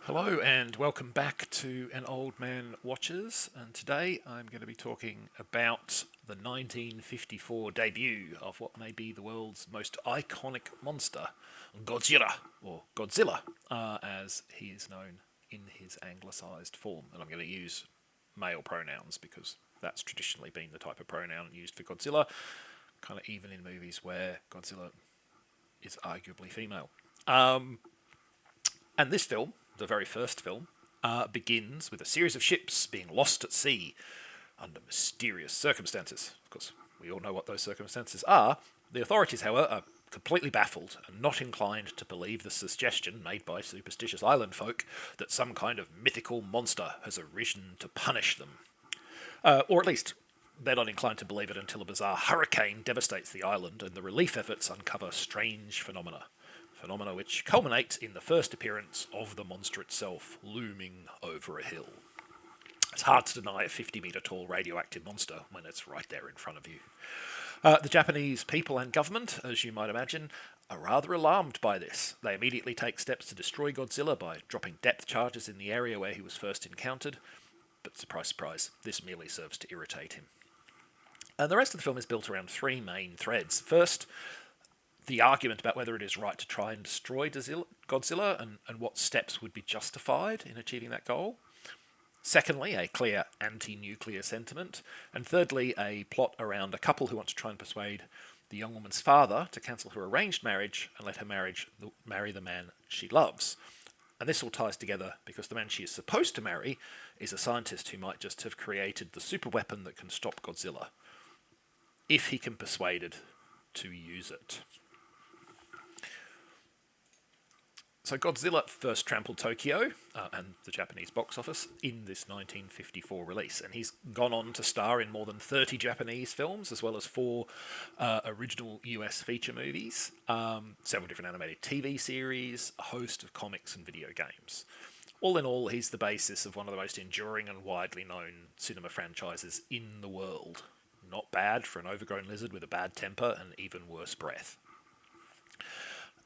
Hello and welcome back to An Old Man Watches, and today I'm going to be talking about the 1954 debut of what may be the world's most iconic monster, Godzilla, or Godzilla, as he is known in his anglicised form. And I'm going to use male pronouns because that's traditionally been the type of pronoun used for Godzilla, kind of even in movies where Godzilla is arguably female. And this film, the very first film, begins with a series of ships being lost at sea under mysterious circumstances. Of course, we all know what those circumstances are. The authorities, however, are completely baffled and not inclined to believe the suggestion made by superstitious island folk that some kind of mythical monster has arisen to punish them. Or at least, they're not inclined to believe it until a bizarre hurricane devastates the island and the relief efforts uncover strange phenomena which culminate in the first appearance of the monster itself looming over a hill. It's hard to deny a 50-metre tall radioactive monster when it's right there in front of you. The Japanese people and government, as you might imagine, are rather alarmed by this. They immediately take steps to destroy Godzilla by dropping depth charges in the area where he was first encountered, but surprise, surprise, this merely serves to irritate him. And the rest of the film is built around three main threads. First, the argument about whether it is right to try and destroy Godzilla and what steps would be justified in achieving that goal. Secondly, a clear anti-nuclear sentiment. And thirdly, a plot around a couple who want to try and persuade the young woman's father to cancel her arranged marriage and let her marry the man she loves. And this all ties together because the man she is supposed to marry is a scientist who might just have created the superweapon that can stop Godzilla, if he can be persuaded to use it. So Godzilla first trampled Tokyo and the Japanese box office in this 1954 release, and he's gone on to star in more than 30 Japanese films, as well as four original US feature movies, several different animated TV series, a host of comics and video games. All in all, he's the basis of one of the most enduring and widely known cinema franchises in the world. Not bad for an overgrown lizard with a bad temper and even worse breath.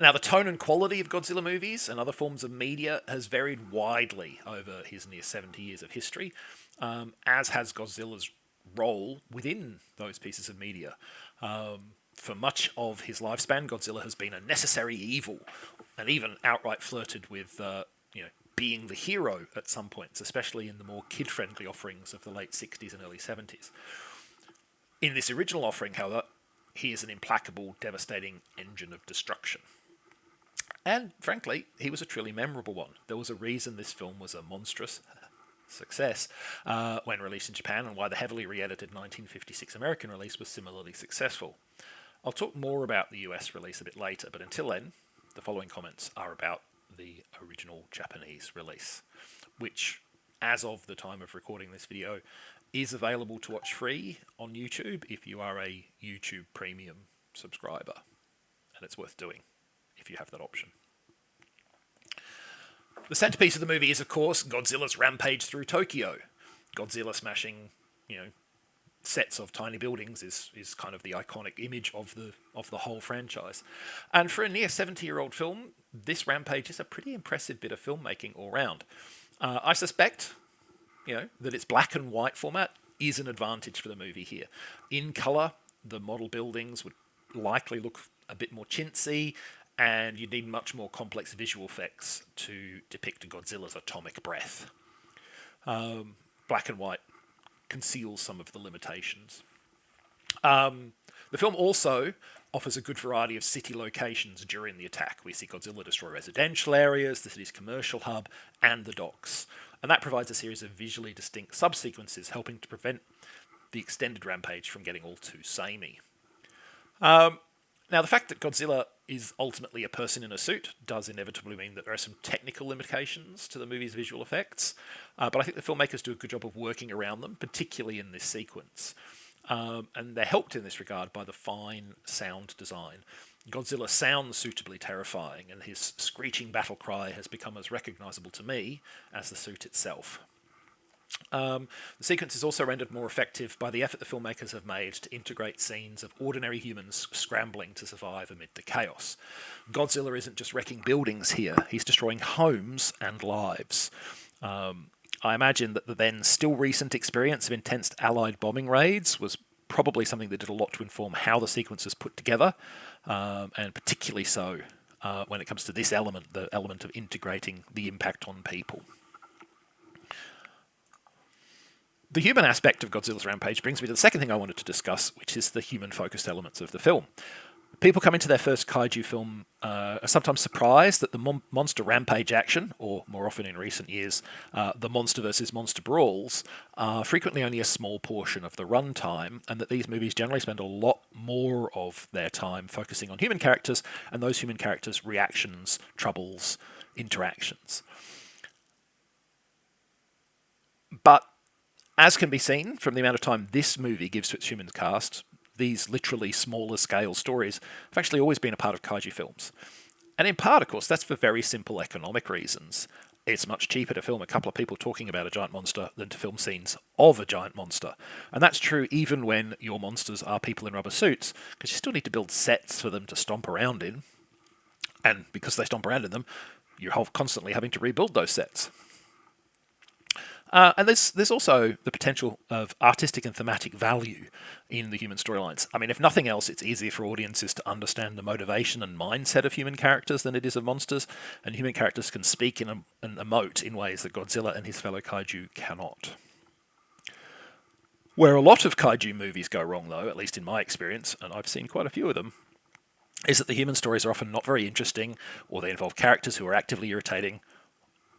Now, the tone and quality of Godzilla movies and other forms of media has varied widely over his near 70 years of history, as has Godzilla's role within those pieces of media. For much of his lifespan, Godzilla has been a necessary evil, and even outright flirted with, being the hero at some points, especially in the more kid-friendly offerings of the late 60s and early 70s. In this original offering, however, he is an implacable, devastating engine of destruction. And, frankly, he was a truly memorable one. There was a reason this film was a monstrous success when released in Japan, and why the heavily re-edited 1956 American release was similarly successful. I'll talk more about the US release a bit later, but until then, the following comments are about the original Japanese release, which, as of the time of recording this video, is available to watch free on YouTube if you are a YouTube Premium subscriber, and it's worth doing if you have that option. The centerpiece of the movie is, of course, Godzilla's rampage through Tokyo. Godzilla smashing, sets of tiny buildings is kind of the iconic image of the whole franchise. And for a near 70-year-old film, this rampage is a pretty impressive bit of filmmaking all round. I suspect, that its black and white format is an advantage for the movie here. In colour, the model buildings would likely look a bit more chintzy, and you'd need much more complex visual effects to depict Godzilla's atomic breath. Black and white conceals some of the limitations. The film also offers a good variety of city locations during the attack. We see Godzilla destroy residential areas, the city's commercial hub, and the docks. And that provides a series of visually distinct subsequences, helping to prevent the extended rampage from getting all too samey. Now, the fact that Godzilla is ultimately a person in a suit does inevitably mean that there are some technical limitations to the movie's visual effects, but I think the filmmakers do a good job of working around them, particularly in this sequence. And they're helped in this regard by the fine sound design. Godzilla sounds suitably terrifying, and his screeching battle cry has become as recognisable to me as the suit itself. The sequence is also rendered more effective by the effort the filmmakers have made to integrate scenes of ordinary humans scrambling to survive amid the chaos. Godzilla isn't just wrecking buildings here, he's destroying homes and lives. I imagine that the then still recent experience of intense Allied bombing raids was probably something that did a lot to inform how the sequence was put together, and particularly so when it comes to this element, the element of integrating the impact on people. The human aspect of Godzilla's Rampage brings me to the second thing I wanted to discuss, which is the human-focused elements of the film. People come into their first kaiju film are sometimes surprised that the monster rampage action, or more often in recent years, the monster versus monster brawls, are frequently only a small portion of the runtime, and that these movies generally spend a lot more of their time focusing on human characters and those human characters' reactions, troubles, interactions. But as can be seen from the amount of time this movie gives to its human cast, these literally smaller scale stories have actually always been a part of kaiju films. And in part, of course, that's for very simple economic reasons. It's much cheaper to film a couple of people talking about a giant monster than to film scenes of a giant monster. And that's true even when your monsters are people in rubber suits, because you still need to build sets for them to stomp around in. And because they stomp around in them, you're constantly having to rebuild those sets. And there's also the potential of artistic and thematic value in the human storylines. I mean, if nothing else, it's easier for audiences to understand the motivation and mindset of human characters than it is of monsters, and human characters can speak and emote in ways that Godzilla and his fellow kaiju cannot. Where a lot of kaiju movies go wrong, though, at least in my experience, and I've seen quite a few of them, is that the human stories are often not very interesting, or they involve characters who are actively irritating,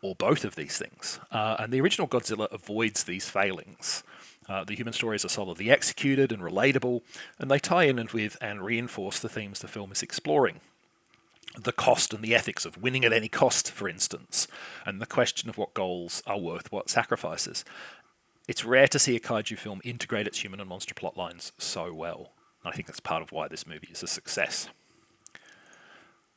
or both of these things. And the original Godzilla avoids these failings. The human stories are solidly executed and relatable, and they tie in with and reinforce the themes the film is exploring. The cost and the ethics of winning at any cost, for instance, and the question of what goals are worth what sacrifices. It's rare to see a kaiju film integrate its human and monster plot lines so well. And I think that's part of why this movie is a success.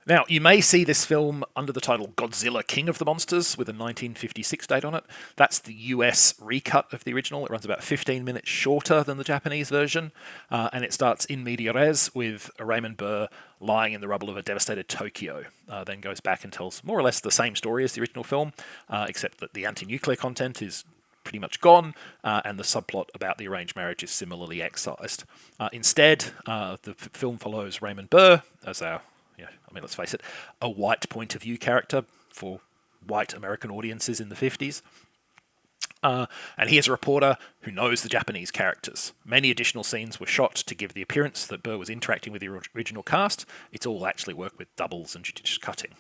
Now, you may see this film under the title Godzilla King of the Monsters with a 1956 date on it. That's the US recut of the original. It runs about 15 minutes shorter than the Japanese version, and it starts in media res with Raymond Burr lying in the rubble of a devastated Tokyo, then goes back and tells more or less the same story as the original film, except that the anti-nuclear content is pretty much gone, and the subplot about the arranged marriage is similarly excised. Instead, the film follows Raymond Burr as our let's face it, a white point of view character for white American audiences in the 50s. And he is a reporter who knows the Japanese characters. Many additional scenes were shot to give the appearance that Burr was interacting with the original cast. It's all actually worked with doubles and judicious cutting.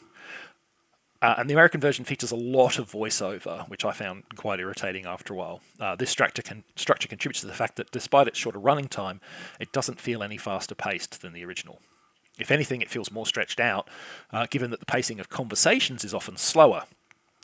And the American version features a lot of voiceover, which I found quite irritating after a while. This structure contributes to the fact that despite its shorter running time, it doesn't feel any faster paced than the original. If anything, it feels more stretched out, given that the pacing of conversations is often slower.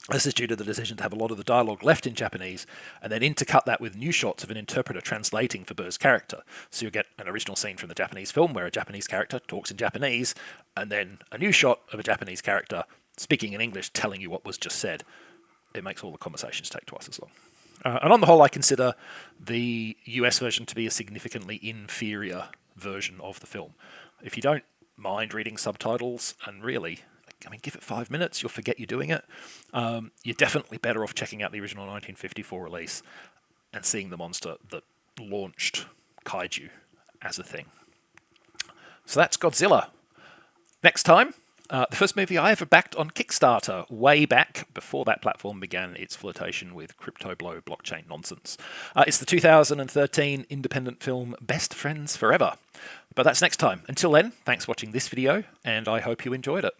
This is due to the decision to have a lot of the dialogue left in Japanese, and then intercut that with new shots of an interpreter translating for Burr's character. So you get an original scene from the Japanese film where a Japanese character talks in Japanese, and then a new shot of a Japanese character speaking in English telling you what was just said. It makes all the conversations take twice as long. And on the whole, I consider the US version to be a significantly inferior version of the film. If you don't mind reading subtitles, and really, give it 5 minutes, you'll forget you're doing it. You're definitely better off checking out the original 1954 release and seeing the monster that launched kaiju as a thing. So that's Godzilla. Next time, the first movie I ever backed on Kickstarter, way back before that platform began its flirtation with crypto blow blockchain nonsense. It's the 2013 independent film Best Friends Forever. But that's next time. Until then, thanks for watching this video, and I hope you enjoyed it.